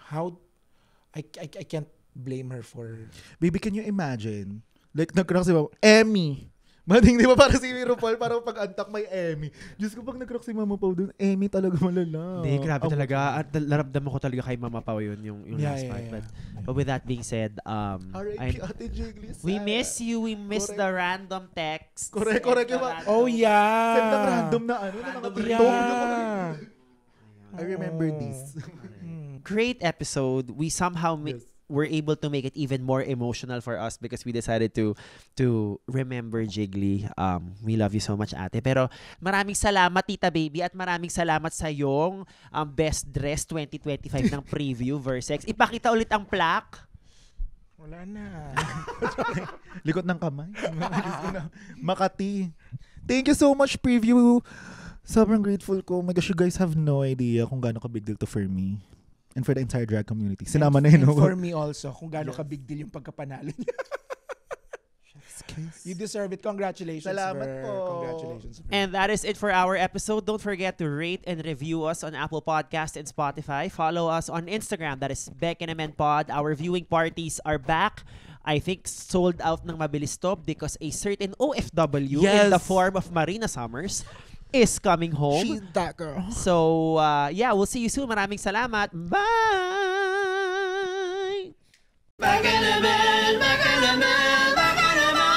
I can't blame her for... Baby, can you imagine? Like, nag-rock si Mama, Emmy. Mading, di ba parang si RuPaul, parang pag-antak may Emmy. Diyos ko, pag nag-rock si Mama Pao dun, Emmy talaga malala. Hindi, grabe talaga. At naramdaman ko talaga kay Mama Pao yung last part. Yeah. But with that being said, R.I.P. Ate Jiggly. we miss you. We miss Correct. the random texts. Correct. Oh, yeah! Send ng random na Random mga Yeah! I remember this. Great episode. We somehow we're able to make it even more emotional for us because we decided to remember Jiggly. We love you so much, ate. Pero maraming salamat, Tita Baby, at maraming salamat sa yung Best Dress 2025 ng Preview Versex. Ipakita ulit ang plaque. Wala na. Likot ng kamay. Makati. Thank you so much, Preview. Sobrang grateful ko. Oh my gosh, you guys have no idea kung gaano ka big deal to for me. And for the entire drag community. Sinama na yun. And for me also, kung gaano ka big deal yung pagkapanalo niya. You deserve it. Congratulations. Salamat po. Congratulations. And that is it for our episode. Don't forget to rate and review us on Apple Podcast and Spotify. Follow us on Instagram. That is Beck and Men Pod. Our viewing parties are back. I think sold out ng mabilis to because a certain OFW in the form of Marina Summers is coming home. She's that girl. So, yeah, we'll see you soon. Maraming salamat. Bye! Back in a man, back in a man, back in a man.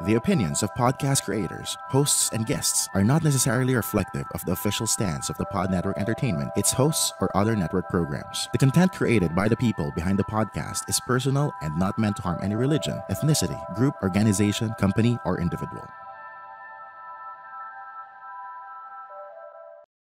The opinions of podcast creators, hosts, and guests are not necessarily reflective of the official stance of the Pod Network Entertainment, its hosts, or other network programs. The content created by the people behind the podcast is personal and not meant to harm any religion, ethnicity, group, organization, company, or individual.